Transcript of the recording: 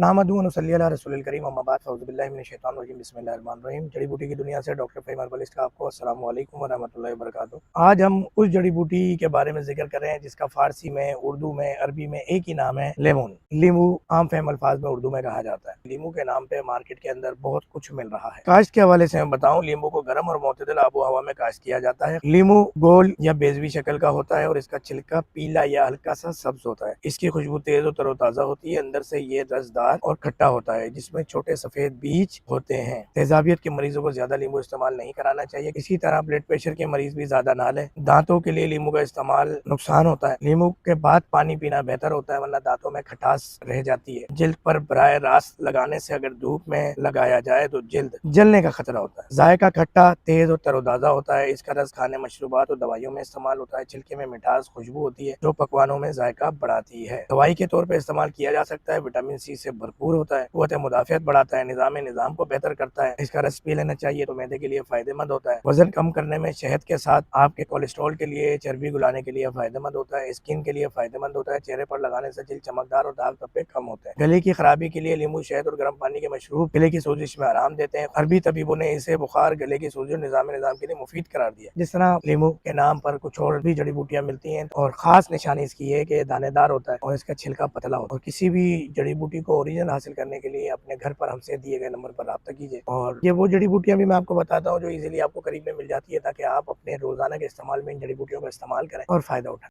نحمدہ و نصلی علی رسول الکریم، اما بعد فاعوذ باللہ من الشیطان الرجیم، بسم اللہ الرحمن الرحیم۔ جڑی بوٹی کی دنیا سے ڈاکٹر فہیم اربلسٹ کا آپ کو السلام علیکم ورحمۃ اللہ وبرکاتہ۔ آج ہم اس جڑی بوٹی کے بارے میں ذکر کر رہے ہیں جس کا فارسی میں، اردو میں، عربی میں ایک ہی نام ہے، لیمون۔ لیمو عام فہم الفاظ میں اردو میں کہا جاتا ہے۔ لیمو کے نام پہ مارکیٹ کے اندر بہت کچھ مل رہا ہے۔ کاشت کے حوالے سے میں بتاؤں، لیمو کو گرم اور معتدل آب و ہوا میں کاشت کیا جاتا ہے۔ لیمو گول یا بیضوی شکل کا ہوتا ہے اور اس کا چھلکا پیلا یا ہلکا سا سبز ہوتا ہے۔ اس کی خوشبو تیز و تر و تازہ ہوتی ہے، اندر سے یہ رسدار اور کھٹا ہوتا ہے جس میں چھوٹے سفید بیج ہوتے ہیں۔ تیزابیت کے مریضوں کو زیادہ لیمو استعمال نہیں کرانا چاہیے۔ اسی طرح بلڈ پریشر کے مریض بھی زیادہ نہ لیں۔ دانتوں کے لیے لیمو کا استعمال نقصان ہوتا ہے۔ لیمو کے بعد پانی پینا بہتر ہوتا ہے ورنہ دانتوں میں کھٹاس رہ جاتی ہے۔ جلد پر براہ راست لگانے سے اگر دھوپ میں لگایا جائے تو جلد جلنے کا خطرہ ہوتا ہے۔ ذائقہ کھٹا، تیز اور تر و تازہ ہوتا ہے۔ اس کا رس کھانے، مشروبات اور دوائیوں میں استعمال ہوتا ہے۔ چھلکے میں مٹھاس خوشبو ہوتی ہے جو پکوانوں میں ذائقہ بڑھاتی ہے۔ دوائی کے طور پہ استعمال کیا جا سکتا ہے۔ وٹامن سی سے بھرپور ہوتا ہے، قوت مدافعت بڑھاتا ہے، نظام کو بہتر کرتا ہے۔ اس کا رس پی لینا چاہیے تو معدے کے لیے فائدہ مند ہوتا ہے۔ وزن کم کرنے میں شہد کے ساتھ آپ کے کولیسٹرول کے لیے، چربی گلانے کے لیے فائدہ مند ہوتا ہے۔ اسکن کے لیے فائدہ مند ہوتا ہے۔ چہرے پر لگانے سے جلد چمکدار اور داغ دھبے کم ہوتے ہیں۔ گلے کی خرابی کے لیے لیمو، شہد اور گرم پانی کے مشروب گلے کی سوزش میں آرام دیتے ہیں۔ عربی طبیبوں نے اسے بخار، گلے کی سوزش اور نظام کے لیے مفید قرار دیا۔ جس طرح لیمو کے نام پر کچھ اور بھی جڑی بوٹیاں ملتی ہیں اور خاص نشانی اس کی ہے کہ دانے دار ہوتا ہے اور اس کا چھلکا پتلا ہوتا ہے۔ اور کسی بھی جڑی بوٹی کو اوریجنل حاصل کرنے کے لیے اپنے گھر پر ہم سے دیے گئے نمبر پر رابطہ کیجیے۔ اور یہ وہ جڑی بوٹیاں بھی میں آپ کو بتاتا ہوں جو ایزیلی آپ کو قریب میں مل جاتی ہے تاکہ آپ اپنے روزانہ کے استعمال میں ان جڑی بوٹیوں کا استعمال کریں اور فائدہ اٹھائیں۔